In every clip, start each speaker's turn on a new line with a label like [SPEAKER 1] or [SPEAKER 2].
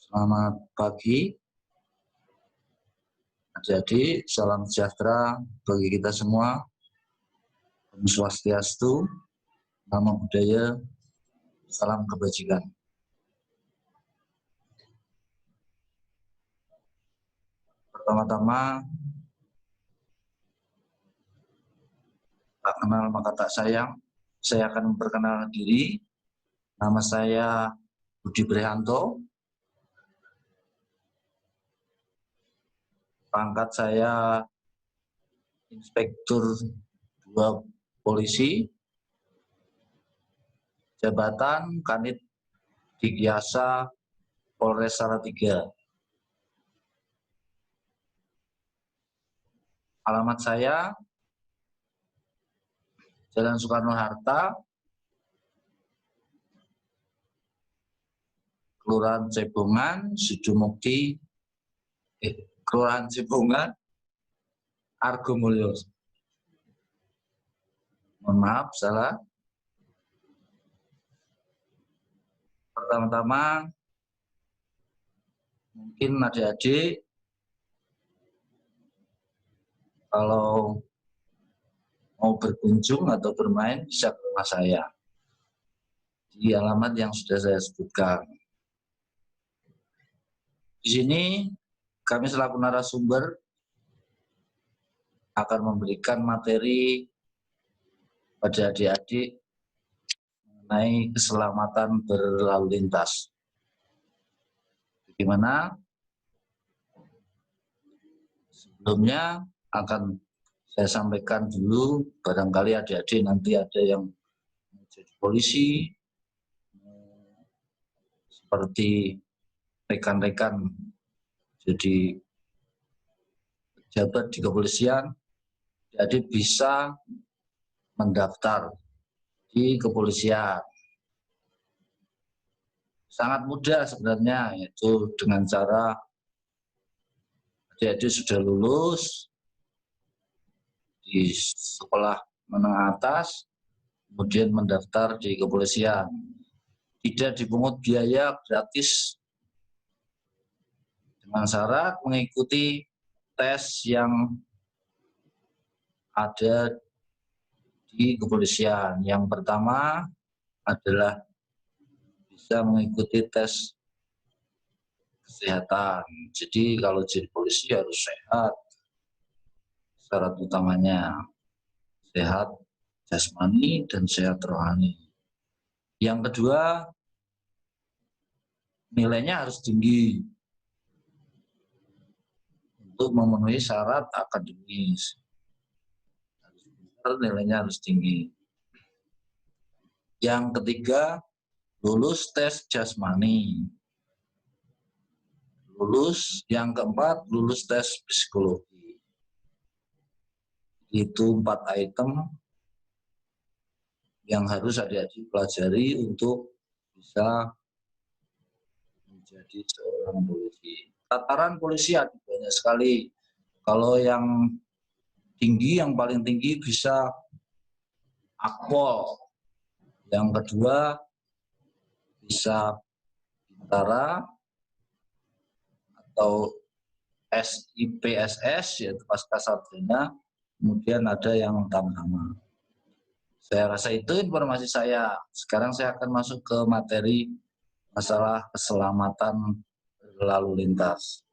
[SPEAKER 1] Selamat pagi, jadi salam sejahtera bagi kita semua. Om Swastiastu, Namo Buddhaya, salam kebajikan. Pertama-tama, tak kenal maka tak sayang, saya akan memperkenalkan diri. Nama saya Budi Prihanto. Pangkat saya Inspektur 2 Polisi. Jabatan Kanit Dikyasa Polres Salatiga. Alamat saya Jalan Soekarno-Hatta, Kelurahan Cebongan, Sujumukti, Kelurahan Cebongan, Argomulyo. Mohon maaf, salah. Pertama-tama, mungkin adik-adik kalau mau berkunjung atau bermain bisa ke rumah saya di alamat yang sudah saya sebutkan. Di sini kami selaku narasumber akan memberikan materi pada adik-adik mengenai keselamatan berlalu lintas. Bagaimana? Sebelumnya akan saya sampaikan dulu, barangkali adik-adik nanti ada yang menjadi polisi, seperti rekan-rekan jadi pejabat di kepolisian, jadi bisa mendaftar di kepolisian. Sangat mudah sebenarnya, yaitu dengan cara adik-adik sudah lulus di sekolah menengah atas, kemudian mendaftar di kepolisian. Tidak dipungut biaya, gratis, dengan syarat mengikuti tes yang ada di kepolisian. Yang pertama adalah bisa mengikuti tes kesehatan. Jadi kalau jadi polisi harus sehat. Syarat utamanya sehat jasmani dan sehat rohani. Yang kedua, nilainya harus tinggi untuk memenuhi syarat akademis. Nilainya harus tinggi. Yang ketiga, lulus tes jasmani. Yang keempat, lulus tes psikologi. Itu 4 item yang harus adik-adik pelajari untuk bisa menjadi seorang polisi. Tataran polisi ada banyak sekali. Kalau yang tinggi, yang paling tinggi bisa Akpol. Yang kedua bisa Bintara atau SIPSS, yaitu Pasca Sarjana. Kemudian ada yang Tamtama. Saya rasa itu informasi saya. Sekarang saya akan masuk ke materi masalah keselamatan berlalu lintas.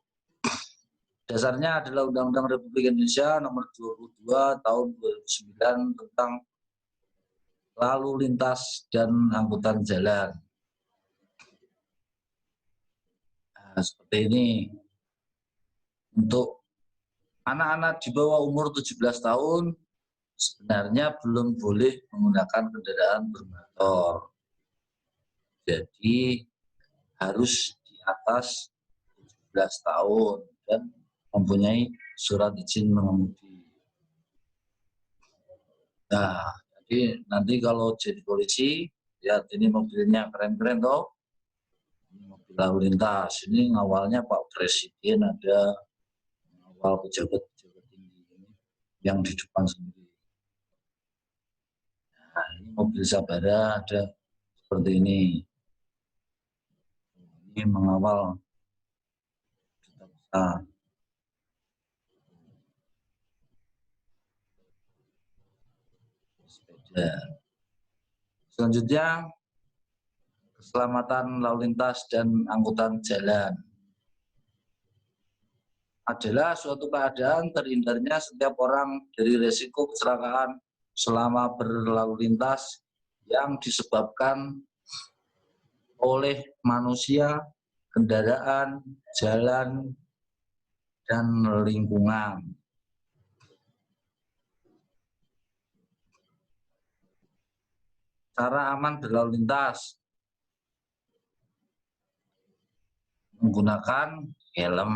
[SPEAKER 1] Dasarnya adalah Undang-Undang Republik Indonesia Nomor 22 Tahun 2009 tentang lalu lintas dan angkutan jalan. Nah, seperti ini. Untuk anak-anak di bawah umur 17 tahun sebenarnya belum boleh menggunakan kendaraan bermotor. Jadi harus di atas 17 tahun dan mempunyai surat izin mengemudi. Nah, jadi nanti kalau jadi polisi, lihat ini mobilnya keren-keren toh. Ini mobil lalu lintas. Ini ngawalnya Pak Presiden, ada ngawal pejabat-pejabat tinggi yang di depan sendiri. Nah, ini mobil Sabara ada seperti ini. Ini mengawal Nah, sepeda. Selanjutnya, keselamatan lalu lintas dan angkutan jalan adalah suatu keadaan terhindarnya setiap orang dari risiko kecelakaan selama berlalu lintas yang disebabkan oleh manusia, kendaraan, jalan, dan lingkungan. Cara aman berlalu lintas menggunakan helm,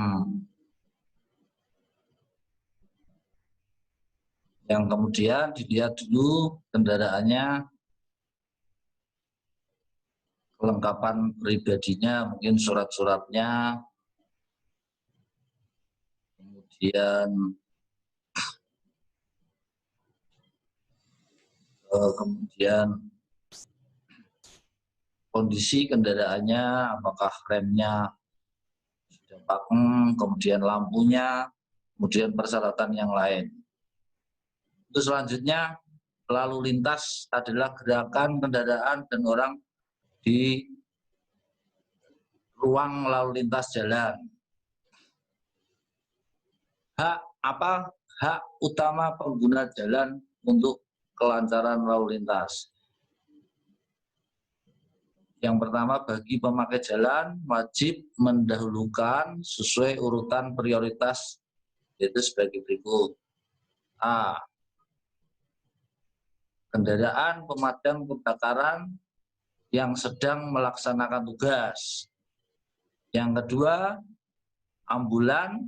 [SPEAKER 1] yang kemudian dilihat dulu kendaraannya, kelengkapan pribadinya, mungkin surat-suratnya, kemudian kondisi kendaraannya, apakah remnya sudah pakem, kemudian lampunya, kemudian persyaratan yang lain. Terus selanjutnya, lalu lintas adalah gerakan kendaraan dan orang di ruang lalu lintas jalan. Hak utama pengguna jalan untuk kelancaran lalu lintas. Yang pertama, bagi pemakai jalan wajib mendahulukan sesuai urutan prioritas, yaitu sebagai berikut. A. Kendaraan pemadam kebakaran yang sedang melaksanakan tugas. Yang kedua, ambulan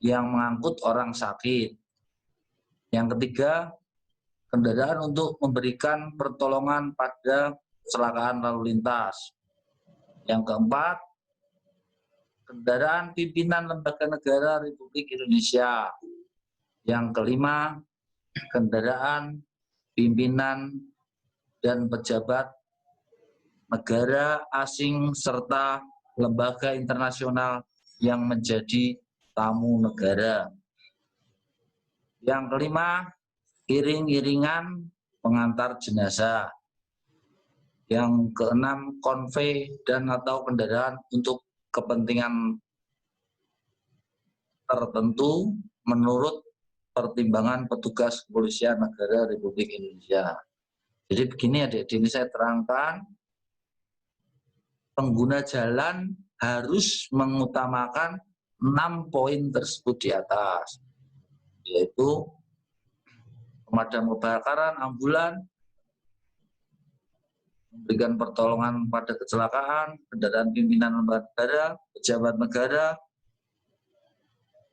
[SPEAKER 1] yang mengangkut orang sakit. Yang ketiga, kendaraan untuk memberikan pertolongan pada kecelakaan lalu lintas. Yang keempat, kendaraan pimpinan lembaga negara Republik Indonesia. Yang kelima, kendaraan pimpinan dan pejabat negara asing serta lembaga internasional yang menjadi tamu negara. Yang kelima, iring-iringan pengantar jenazah. Yang keenam, konvoi dan atau kendaraan untuk kepentingan tertentu menurut pertimbangan petugas kepolisian negara Republik Indonesia. Jadi begini adik-adik, ini saya terangkan, pengguna jalan harus mengutamakan 6 poin tersebut di atas, yaitu pemadam kebakaran, ambulan, memberikan pertolongan pada kecelakaan, kendaraan pimpinan lembaga negara, pejabat negara,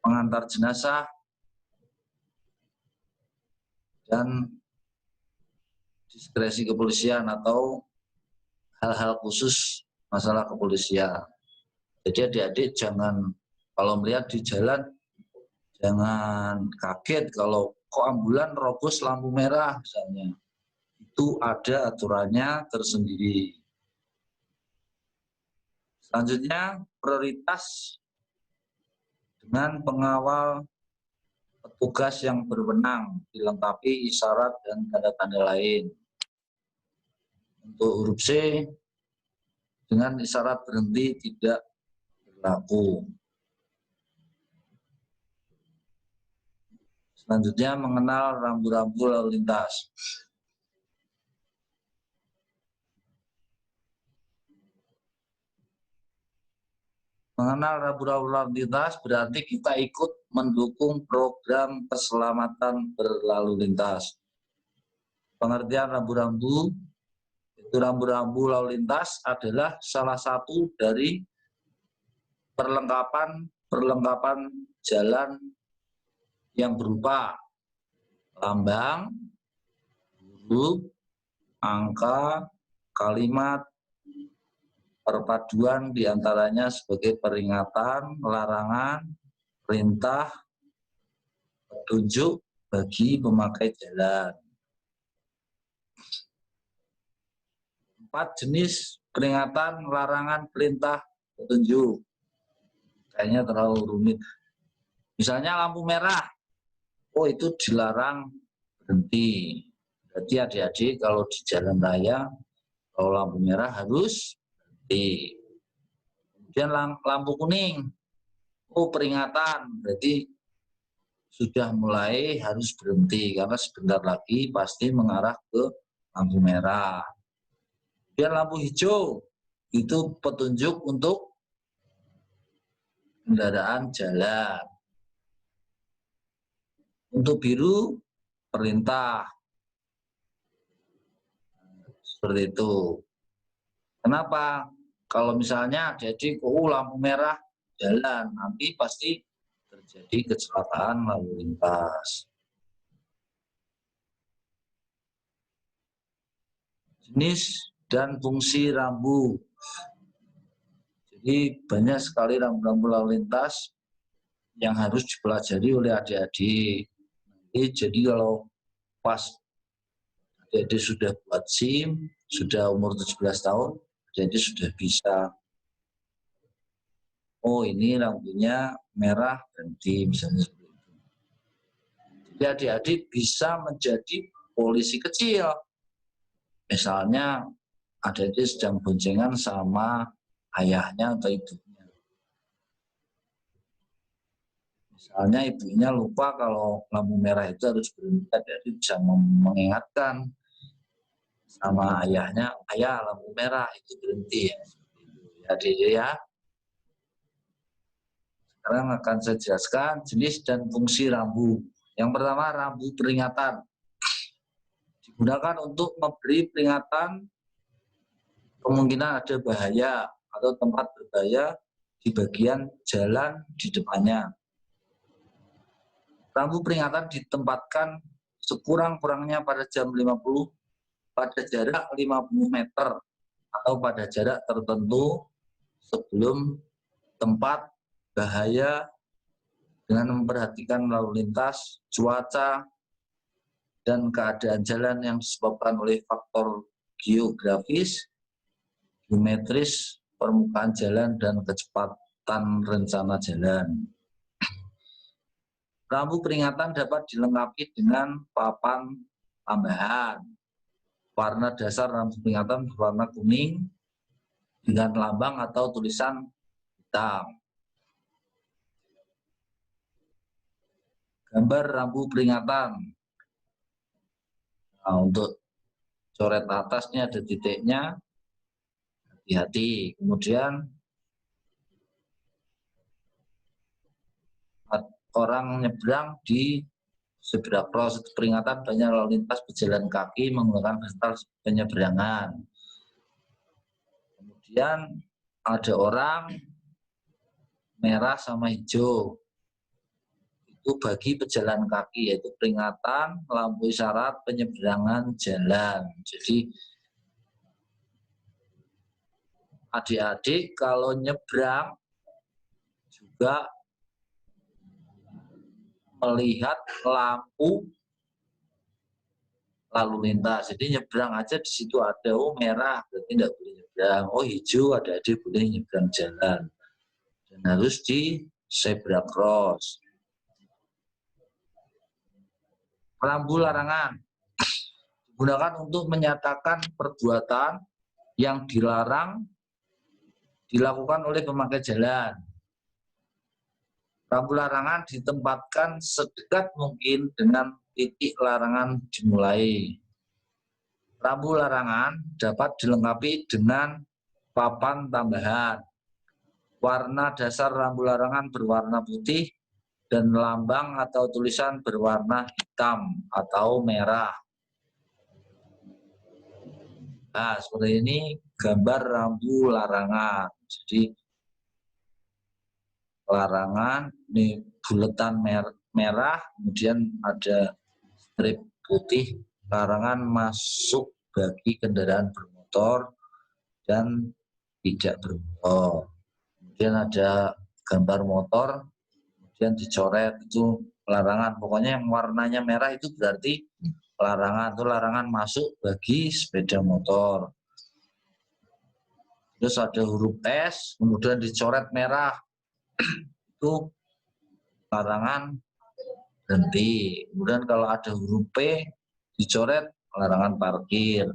[SPEAKER 1] pengantar jenazah, dan diskresi kepolisian atau hal-hal khusus masalah kepolisian. Jadi adik-adik jangan, kalau melihat di jalan, jangan kaget kalau kok ambulan robos lampu merah misalnya. Itu ada aturannya tersendiri. Selanjutnya, prioritas dengan pengawal petugas yang berwenang, dilengkapi isyarat dan tanda-tanda lain. Untuk huruf C, dengan isyarat berhenti tidak berlaku. Selanjutnya, mengenal rambu-rambu lalu lintas. Mengenal rambu-rambu lalu lintas berarti kita ikut mendukung program keselamatan berlalu lintas. Pengertian rambu-rambu, itu rambu-rambu lalu lintas adalah salah satu dari perlengkapan jalan yang berupa lambang, huruf, angka, kalimat, perpaduan diantaranya sebagai peringatan, larangan, perintah, petunjuk bagi pemakai jalan. 4 jenis peringatan, larangan, perintah, petunjuk. kayaknya terlalu rumit. Misalnya lampu merah, oh itu dilarang berhenti. Berarti adik-adik kalau di jalan raya, kalau lampu merah harus berhenti. Kemudian lampu kuning, oh peringatan, berarti sudah mulai harus berhenti karena sebentar lagi pasti mengarah ke lampu merah. Kemudian lampu hijau, itu petunjuk untuk kendaraan jalan. Untuk biru, perintah. Seperti itu. Kenapa? Kalau misalnya jadi lampu merah jalan, nanti pasti terjadi kecelakaan lalu lintas. Jenis dan fungsi rambu. Jadi banyak sekali rambu-rambu lalu lintas yang harus dipelajari oleh adik-adik. Jadi kalau pas adik-adik sudah buat SIM, sudah umur 17 tahun, jadi sudah bisa. Oh ini lampunya merah berhenti misalnya seperti itu. Jadi adik-adik bisa menjadi polisi kecil. Misalnya adik-adik sedang boncengan sama ayahnya atau ibunya. Misalnya ibunya lupa kalau lampu merah itu harus berhenti, adik-adik bisa mengingatkan sama ayahnya, ayah lampu merah itu berhenti ya. Adik-adik ya. Sekarang akan saya jelaskan jenis dan fungsi rambu. Yang pertama, rambu peringatan. Digunakan untuk memberi peringatan kemungkinan ada bahaya atau tempat berbahaya di bagian jalan di depannya. Rambu peringatan ditempatkan sekurang-kurangnya pada jam 50 pada jarak 50 meter atau pada jarak tertentu sebelum tempat bahaya dengan memperhatikan lalu lintas, cuaca, dan keadaan jalan yang disebabkan oleh faktor geografis, geometris, permukaan jalan, dan kecepatan rencana jalan. Rambu peringatan dapat dilengkapi dengan papan tambahan. Warna dasar rambu peringatan berwarna kuning dengan lambang atau tulisan hitam. Gambar rambu peringatan. Nah, untuk coret atasnya ada titiknya, hati-hati. Kemudian orang nyebrang di zebra cross, peringatan banyak lalu lintas pejalan kaki menggunakan fasilitas penyeberangan. Kemudian ada orang merah sama hijau. Itu bagi pejalan kaki, yaitu peringatan, lampu isyarat, penyeberangan jalan. Jadi adik-adik kalau nyebrang juga melihat lampu lalu lintas. Jadi nyebrang aja di situ ada, oh merah berarti tidak boleh nyebrang, oh hijau adik-adik boleh nyebrang jalan. Dan harus di zebra cross. Rambu larangan digunakan untuk menyatakan perbuatan yang dilarang dilakukan oleh pemakai jalan. Rambu larangan ditempatkan sedekat mungkin dengan titik larangan dimulai. Rambu larangan dapat dilengkapi dengan papan tambahan. Warna dasar rambu larangan berwarna putih dan lambang atau tulisan berwarna hitam atau merah. Nah, seperti ini gambar rambu larangan. Jadi larangan ini buletan merah, kemudian ada strip putih, larangan masuk bagi kendaraan bermotor dan tidak bermotor. Kemudian ada gambar motor, kemudian dicoret itu larangan. Pokoknya yang warnanya merah itu berarti larangan, itu larangan masuk bagi sepeda motor. Terus ada huruf S, kemudian dicoret merah, itu larangan berhenti. Kemudian kalau ada huruf P dicoret, larangan parkir.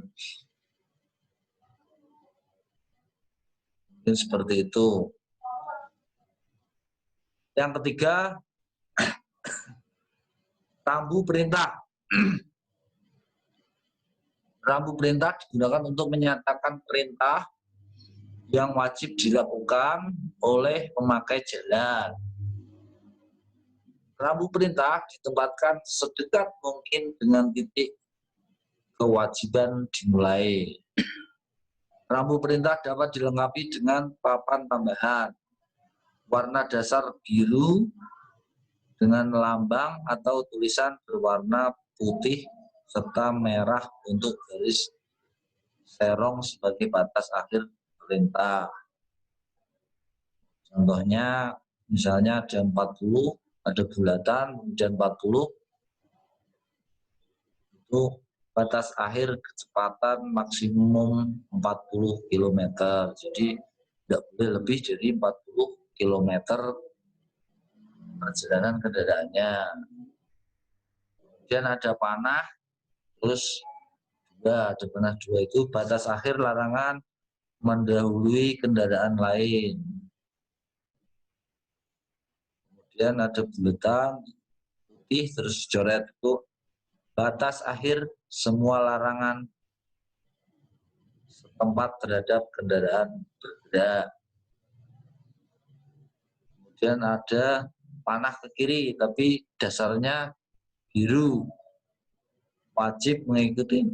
[SPEAKER 1] Mungkin seperti itu. Yang ketiga, rambu perintah. Rambu perintah digunakan untuk menyatakan perintah yang wajib dilakukan oleh pemakai jalan. Rambu perintah ditempatkan sedekat mungkin dengan titik kewajiban dimulai. Rambu perintah dapat dilengkapi dengan papan tambahan warna dasar biru dengan lambang atau tulisan berwarna putih serta merah untuk garis serong sebagai batas akhir perintah. Contohnya misalnya ada 40, ada bulatan, kemudian 40 itu batas akhir kecepatan maksimum 40 km. Jadi tidak boleh lebih dari 40 km perjalanan kendaraannya. Kemudian ada panah, terus ada panah 2 itu batas akhir larangan mendahului kendaraan lain. Kemudian ada bulatan putih terus coret itu batas akhir semua larangan setempat terhadap kendaraan bergerak. Kemudian ada panah ke kiri tapi dasarnya biru, wajib mengikuti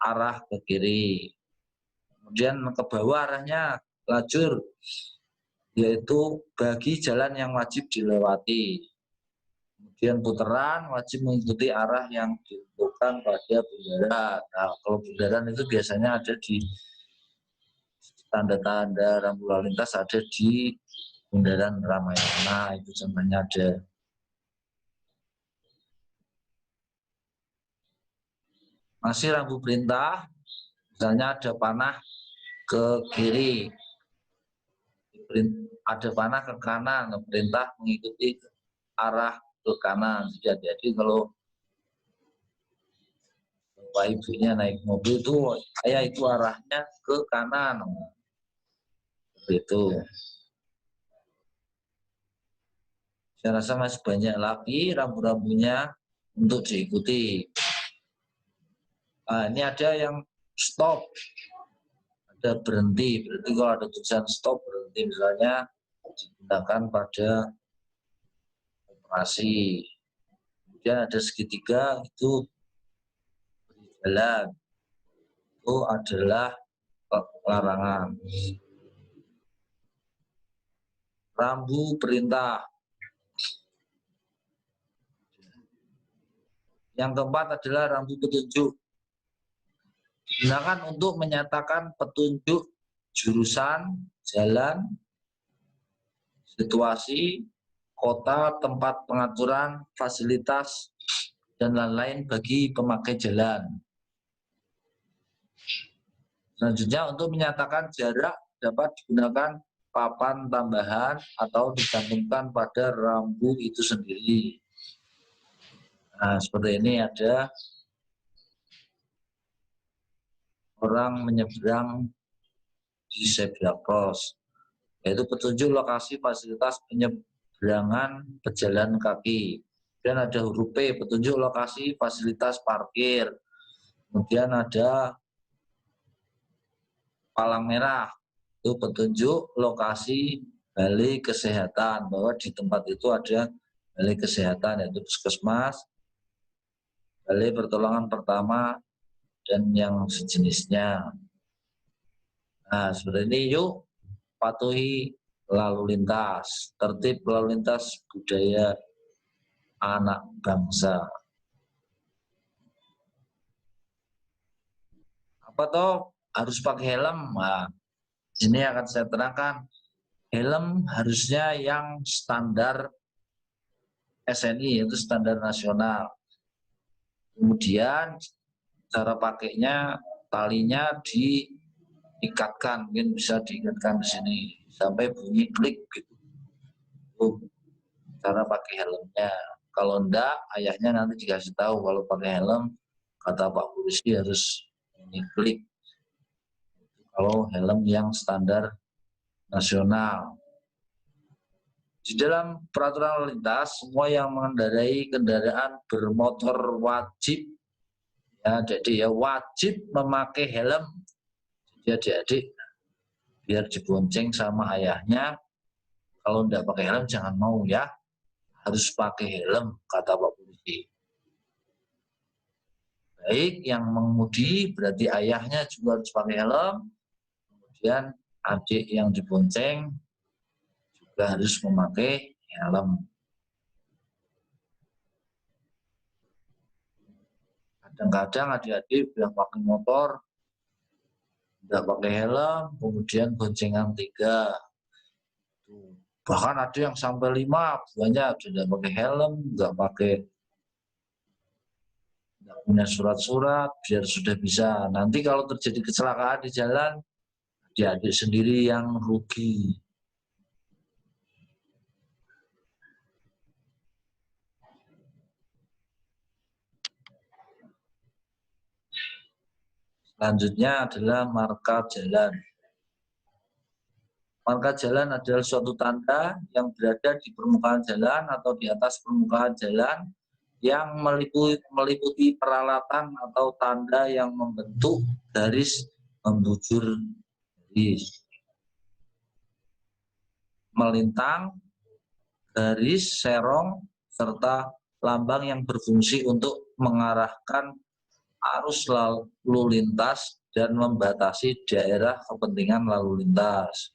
[SPEAKER 1] arah ke kiri. Kemudian ke bawah arahnya lajur, yaitu bagi jalan yang wajib dilewati. Kemudian putaran wajib mengikuti arah yang ditentukan pada bundaran. Nah, kalau bundaran itu biasanya ada di tanda-tanda rambu lalu lintas, ada di bundaran Ramayana, itu contohnya ada. Masih rambu perintah, misalnya ada panah ke kiri, ada panah ke kanan, perintah mengikuti arah ke kanan. Jadi kalau bapak ibunya naik mobil itu, saya itu arahnya ke kanan. Itu. Saya rasa masih banyak lagi rambu-rambunya untuk diikuti. Nah, ini ada yang stop, ada berhenti. Berarti kalau ada tulisan stop, berhenti misalnya digunakan pada operasi. Kemudian ada segitiga, itu berjalan. Itu adalah larangan. Rambu perintah. Yang keempat adalah rambu petunjuk. Digunakan untuk menyatakan petunjuk jurusan, jalan, situasi, kota, tempat pengaturan, fasilitas, dan lain-lain bagi pemakai jalan. Selanjutnya, untuk menyatakan jarak dapat digunakan papan tambahan atau digantungkan pada rambu itu sendiri. Nah, seperti ini ada orang menyeberang di zebra cross, yaitu petunjuk lokasi fasilitas penyeberangan pejalan kaki. Kemudian ada huruf P, petunjuk lokasi fasilitas parkir. Kemudian ada palang merah, itu petunjuk lokasi balai kesehatan, bahwa di tempat itu ada balai kesehatan, yaitu puskesmas, balai pertolongan pertama, dan yang sejenisnya. Nah, seperti ini, yuk patuhi lalu lintas, tertib lalu lintas budaya anak bangsa. Apa toh harus pakai helm? Nah, ini akan saya terangkan. Helm harusnya yang standar SNI, yaitu standar nasional. Kemudian cara pakainya, talinya diikatkan, mungkin bisa diikatkan di sini sampai bunyi klik gitu. cara pakai helmnya. Kalau enggak, ayahnya nanti dikasih tahu kalau pakai helm, kata Pak Polisi harus klik. Kalau helm yang standar nasional. Di dalam peraturan lalu lintas, semua yang mengendarai kendaraan bermotor wajib, ya, jadi ya wajib memakai helm. Jadi adik-adik biar dibonceng sama ayahnya, kalau enggak pakai helm jangan mau ya, harus pakai helm, kata Pak Polisi. Baik yang mengemudi berarti ayahnya juga harus pakai helm, kemudian adik yang dibonceng juga harus memakai helm. Kadang-kadang adik-adik yang pakai motor tidak pakai helm, kemudian boncengan 3. Bahkan ada yang sampai 5, banyak tidak pakai helm, nggak punya surat-surat, biar sudah bisa. Nanti kalau terjadi kecelakaan di jalan, adik-adik sendiri yang rugi. Selanjutnya adalah marka jalan. Marka jalan adalah suatu tanda yang berada di permukaan jalan atau di atas permukaan jalan yang meliputi peralatan atau tanda yang membentuk garis membujur garis. Melintang, garis, serong, serta lambang yang berfungsi untuk mengarahkan arus lalu lintas dan membatasi daerah kepentingan lalu lintas.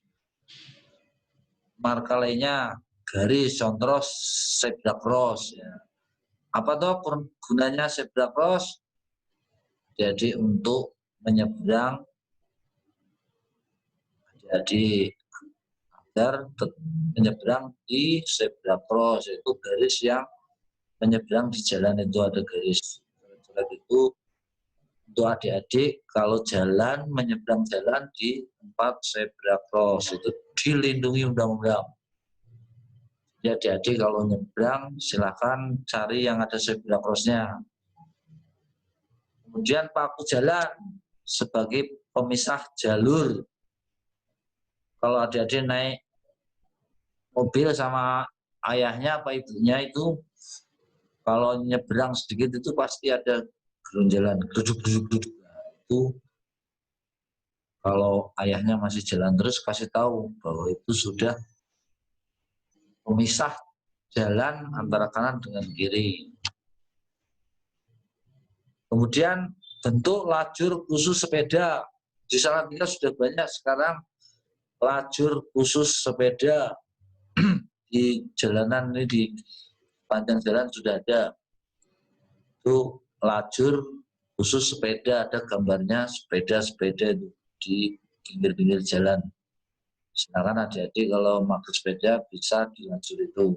[SPEAKER 1] Marka lainnya garis, contoh zebra cross. Ya. Apa tuh gunanya zebra cross? Jadi untuk menyeberang, jadi agar menyeberang di zebra cross, itu garis yang menyeberang di jalan itu ada garis. Itu untuk adik-adik kalau jalan menyeberang jalan di tempat zebra cross itu dilindungi undang-undang. Ya adik-adik kalau nyebrang silakan cari yang ada zebra cross-nya. Kemudian paku jalan sebagai pemisah jalur. Kalau adik-adik naik mobil sama ayahnya apa ibunya itu, kalau nyebrang sedikit itu pasti ada gerunjalan, duduk. Itu kalau ayahnya masih jalan terus kasih tahu bahwa itu sudah pemisah jalan antara kanan dengan kiri. Kemudian bentuk lajur khusus sepeda. Di Salatiga sudah banyak sekarang lajur khusus sepeda di jalanan ini, di panjang jalan sudah ada. Itu lajur khusus sepeda, ada gambarnya sepeda-sepeda itu di pinggir-pinggir jalan. Silakan adik-adik kalau pakai sepeda bisa di lajur itu.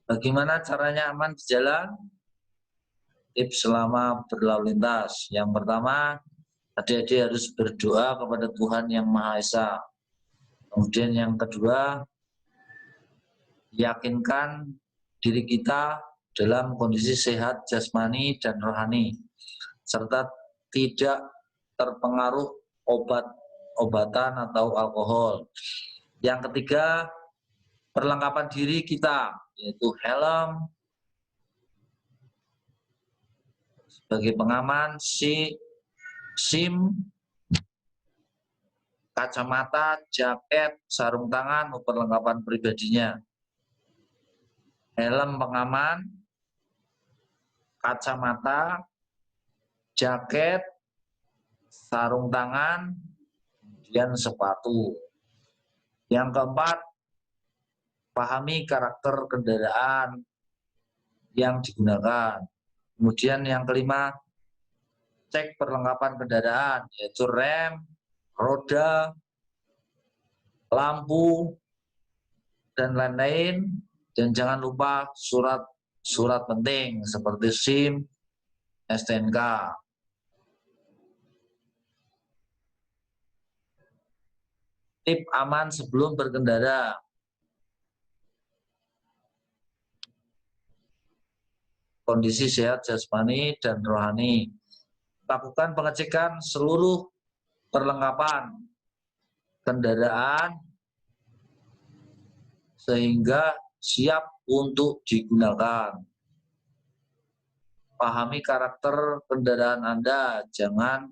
[SPEAKER 1] Bagaimana caranya aman di jalan? Tips selama berlalu lintas. Yang pertama, adik-adik harus berdoa kepada Tuhan Yang Maha Esa. Kemudian yang kedua, yakinkan diri kita dalam kondisi sehat jasmani dan rohani, serta tidak terpengaruh obat-obatan atau alkohol. Yang ketiga, perlengkapan diri kita, yaitu helm sebagai pengaman, SIM, kacamata, jaket, sarung tangan, perlengkapan pribadinya. Helm pengaman, kacamata, jaket, sarung tangan, kemudian sepatu. Yang keempat, pahami karakter kendaraan yang digunakan. Kemudian yang kelima, cek perlengkapan kendaraan, yaitu rem, roda, lampu, dan lain-lain. Dan jangan lupa surat penting seperti SIM, STNK. Tip aman sebelum berkendara. Kondisi sehat jasmani dan rohani. Lakukan pengecekan seluruh perlengkapan kendaraan sehingga siap untuk digunakan. Pahami karakter kendaraan Anda, jangan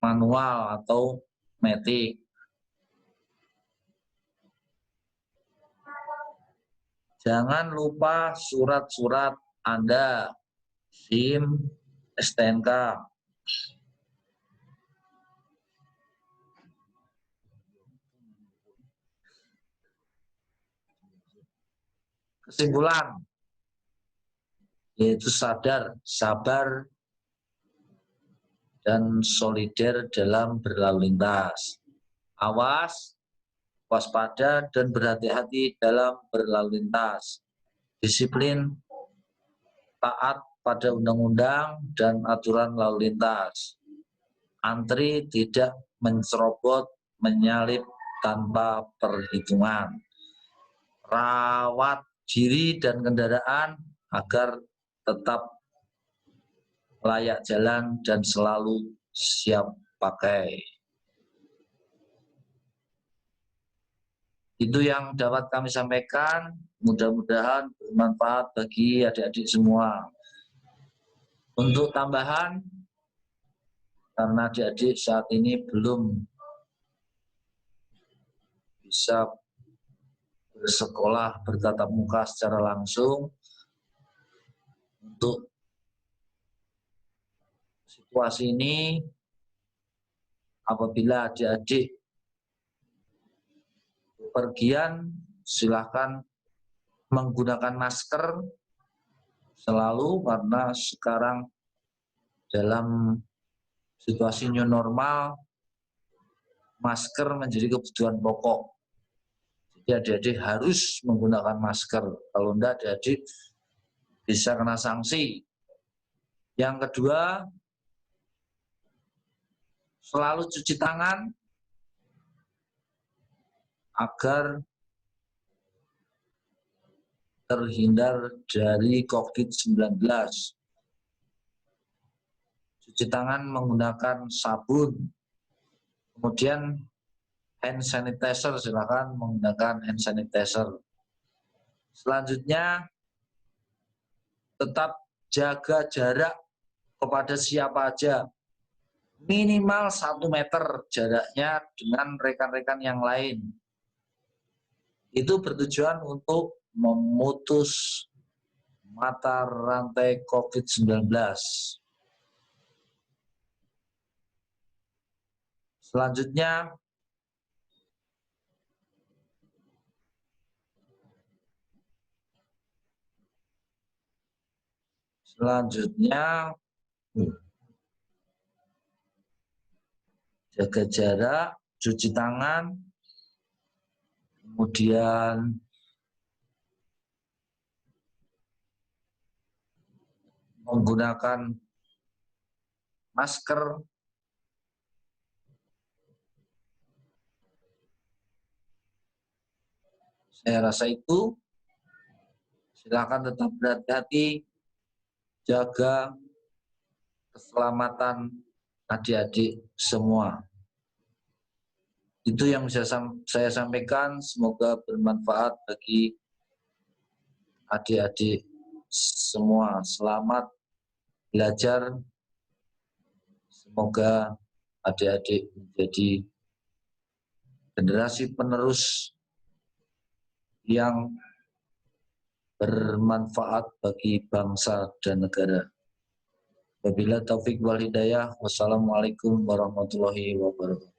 [SPEAKER 1] manual atau matic. Jangan lupa surat-surat Anda, SIM, STNK. Kesimpulan, yaitu sadar, sabar, dan solider dalam berlalu lintas. Awas, waspada, dan berhati-hati dalam berlalu lintas. Disiplin, taat pada undang-undang dan aturan lalu lintas. Antri tidak mencerobot, menyalip tanpa perhitungan. Rawat diri dan kendaraan agar tetap layak jalan dan selalu siap pakai. Itu yang dapat kami sampaikan, mudah-mudahan bermanfaat bagi adik-adik semua. Untuk tambahan, karena adik-adik saat ini belum bisa bersekolah bertatap muka secara langsung, untuk situasi ini, apabila adik-adik bepergian, silakan menggunakan masker selalu, karena sekarang dalam situasi new normal, masker menjadi kebutuhan pokok. Jadi adik-adik harus menggunakan masker. Kalau enggak, adik-adik bisa kena sanksi. Yang kedua, selalu cuci tangan agar terhindar dari COVID-19. Cuci tangan menggunakan sabun. Kemudian hand sanitizer, silakan menggunakan hand sanitizer. Selanjutnya, tetap jaga jarak kepada siapa aja. Minimal 1 meter jaraknya dengan rekan-rekan yang lain. Itu bertujuan untuk memutus mata rantai COVID-19. Selanjutnya jaga jarak, cuci tangan, kemudian menggunakan masker. Saya rasa itu. Silakan tetap berhati-hati, jaga keselamatan adik-adik semua. Itu yang bisa saya sampaikan, semoga bermanfaat bagi adik-adik semua. Selamat belajar, semoga adik-adik menjadi generasi penerus yang bermanfaat bagi bangsa dan negara. Wabillahi taufik wal hidayah. Wassalamualaikum warahmatullahi wabarakatuh.